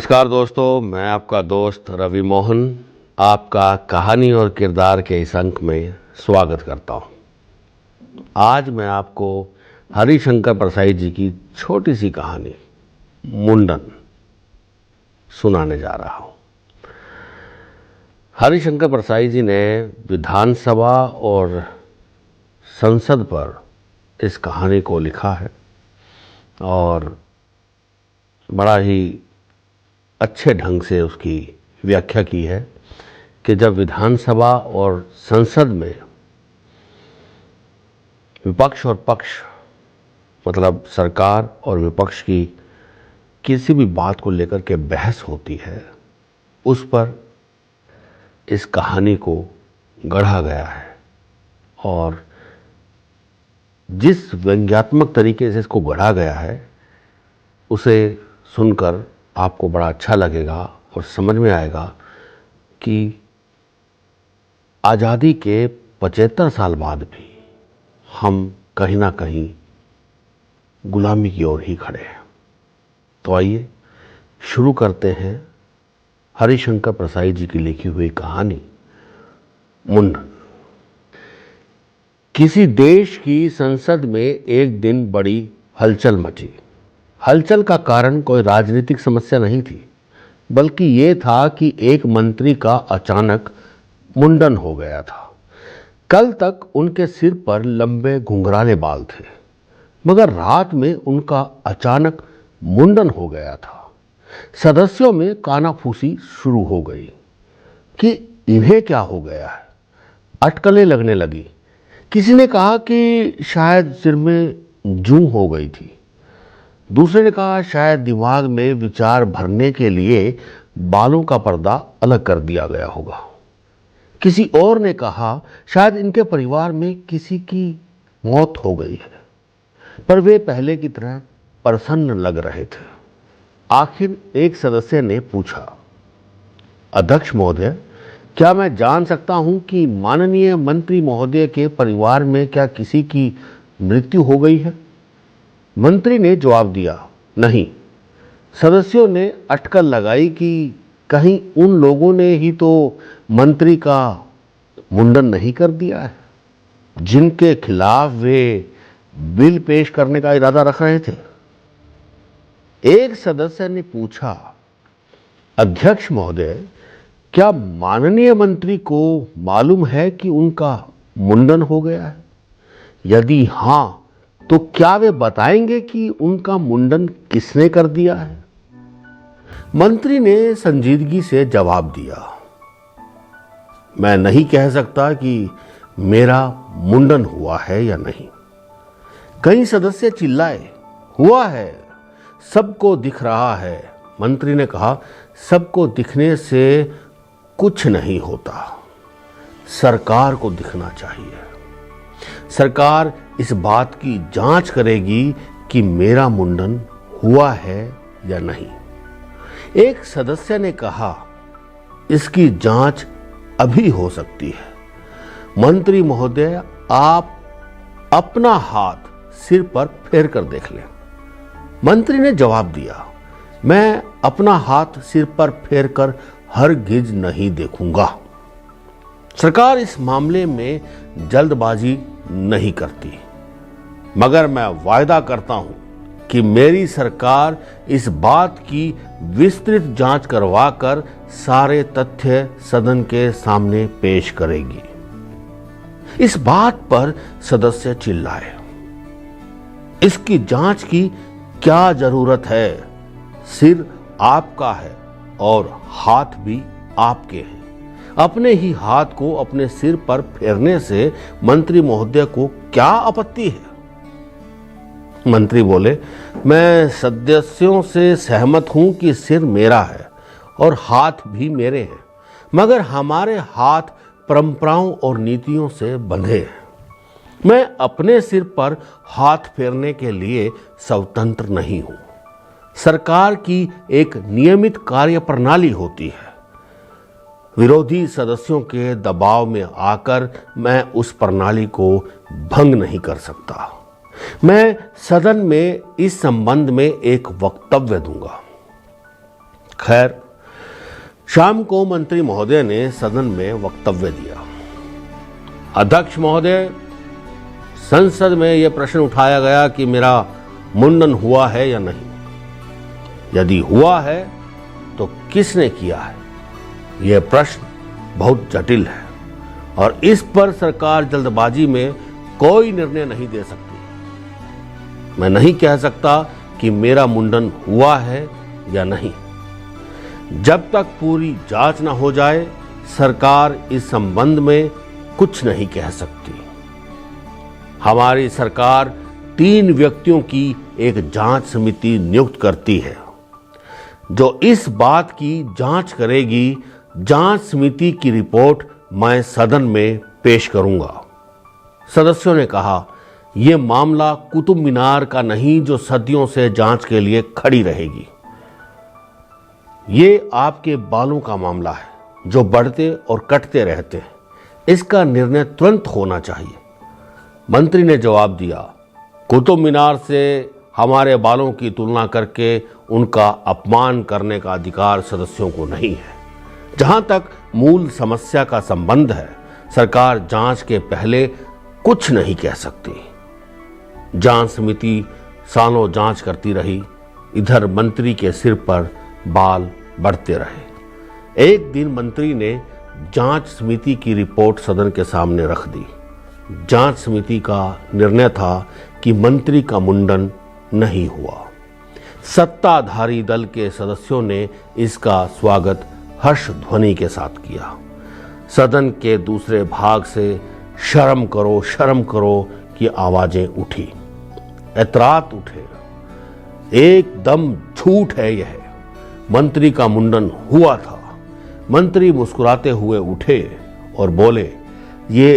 नमस्कार दोस्तों, मैं आपका दोस्त रवि मोहन आपका कहानी और किरदार के इस अंक में स्वागत करता हूँ। आज मैं आपको हरिशंकर परसाई जी की छोटी सी कहानी मुंडन सुनाने जा रहा हूँ। हरिशंकर परसाई जी ने विधानसभा और संसद पर इस कहानी को लिखा है और बड़ा ही अच्छे ढंग से उसकी व्याख्या की है कि जब विधानसभा और संसद में विपक्ष और पक्ष मतलब सरकार और विपक्ष की किसी भी बात को लेकर के बहस होती है, उस पर इस कहानी को गढ़ा गया है और जिस व्यंग्यात्मक तरीके से इसको गढ़ा गया है उसे सुनकर आपको बड़ा अच्छा लगेगा और समझ में आएगा कि आज़ादी के 75 साल बाद भी हम कहीं ना कहीं गुलामी की ओर ही खड़े हैं। तो आइए शुरू करते हैं हरिशंकर परसाई जी की लिखी हुई कहानी मुंडन। किसी देश की संसद में एक दिन बड़ी हलचल मची। हलचल का कारण कोई राजनीतिक समस्या नहीं थी, बल्कि ये था कि एक मंत्री का अचानक मुंडन हो गया था। कल तक उनके सिर पर लंबे घुंघराले बाल थे, मगर रात में उनका अचानक मुंडन हो गया था। सदस्यों में कानाफूसी शुरू हो गई कि इन्हें क्या हो गया है। अटकलें लगने लगी। किसी ने कहा कि शायद सिर में जूं हो गई थी। दूसरे ने कहा शायद दिमाग में विचार भरने के लिए बालों का पर्दा अलग कर दिया गया होगा। किसी और ने कहा शायद इनके परिवार में किसी की मौत हो गई है, पर वे पहले की तरह प्रसन्न लग रहे थे। आखिर एक सदस्य ने पूछा, अध्यक्ष महोदय, क्या मैं जान सकता हूं कि माननीय मंत्री महोदय के परिवार में क्या किसी की मृत्यु हो गई है? मंत्री ने जवाब दिया, नहीं। सदस्यों ने अटकल लगाई कि कहीं उन लोगों ने ही तो मंत्री का मुंडन नहीं कर दिया है जिनके खिलाफ वे बिल पेश करने का इरादा रख रहे थे। एक सदस्य ने पूछा, अध्यक्ष महोदय, क्या माननीय मंत्री को मालूम है कि उनका मुंडन हो गया है? यदि हां, तो क्या वे बताएंगे कि उनका मुंडन किसने कर दिया है? मंत्री ने संजीदगी से जवाब दिया, मैं नहीं कह सकता कि मेरा मुंडन हुआ है या नहीं। कई सदस्य चिल्लाए, हुआ है, सबको दिख रहा है। मंत्री ने कहा, सबको दिखने से कुछ नहीं होता, सरकार को दिखना चाहिए। सरकार इस बात की जांच करेगी कि मेरा मुंडन हुआ है या नहीं। एक सदस्य ने कहा, इसकी जांच अभी हो सकती है। मंत्री महोदय, आप अपना हाथ सिर पर फेर कर देख लें। मंत्री ने जवाब दिया, मैं अपना हाथ सिर पर फेर कर हरगिज नहीं देखूंगा। सरकार इस मामले में जल्दबाजी नहीं करती, मगर मैं वायदा करता हूं कि मेरी सरकार इस बात की विस्तृत जांच करवाकर सारे तथ्य सदन के सामने पेश करेगी। इस बात पर सदस्य चिल्लाए, इसकी जांच की क्या जरूरत है? सिर आपका है और हाथ भी आपके हैं। अपने ही हाथ को अपने सिर पर फेरने से मंत्री महोदय को क्या आपत्ति है? मंत्री बोले, मैं सदस्यों से सहमत हूं कि सिर मेरा है और हाथ भी मेरे हैं, मगर हमारे हाथ परंपराओं और नीतियों से बंधे हैं। मैं अपने सिर पर हाथ फेरने के लिए स्वतंत्र नहीं हूं। सरकार की एक नियमित कार्य प्रणाली होती है। विरोधी सदस्यों के दबाव में आकर मैं उस प्रणाली को भंग नहीं कर सकता। मैं सदन में इस संबंध में एक वक्तव्य दूंगा। खैर, शाम को मंत्री महोदय ने सदन में वक्तव्य दिया। अध्यक्ष महोदय, संसद में यह प्रश्न उठाया गया कि मेरा मुंडन हुआ है या नहीं। यदि हुआ है तो किसने किया है? यह प्रश्न बहुत जटिल है और इस पर सरकार जल्दबाजी में कोई निर्णय नहीं दे सकती। मैं नहीं कह सकता कि मेरा मुंडन हुआ है या नहीं। जब तक पूरी जांच न हो जाए, सरकार इस संबंध में कुछ नहीं कह सकती। हमारी सरकार 3 व्यक्तियों की एक जांच समिति नियुक्त करती है जो इस बात की जांच करेगी। जांच समिति की रिपोर्ट मैं सदन में पेश करूंगा। सदस्यों ने कहा, यह मामला कुतुब मीनार का नहीं जो सदियों से जांच के लिए खड़ी रहेगी। ये आपके बालों का मामला है जो बढ़ते और कटते रहते हैं। इसका निर्णय तुरंत होना चाहिए। मंत्री ने जवाब दिया, कुतुब मीनार से हमारे बालों की तुलना करके उनका अपमान करने का अधिकार सदस्यों को नहीं है। जहां तक मूल समस्या का संबंध है, सरकार जांच के पहले कुछ नहीं कह सकती। जांच समिति सालों जांच करती रही। इधर मंत्री के सिर पर बाल बढ़ते रहे। एक दिन मंत्री ने जांच समिति की रिपोर्ट सदन के सामने रख दी। जांच समिति का निर्णय था कि मंत्री का मुंडन नहीं हुआ। सत्ताधारी दल के सदस्यों ने इसका स्वागत हर्ष ध्वनि के साथ किया। सदन के दूसरे भाग से शर्म करो की आवाजें उठी। ऐतराज उठे, एकदम झूठ है यह, मंत्री का मुंडन हुआ था। मंत्री मुस्कुराते हुए उठे और बोले, ये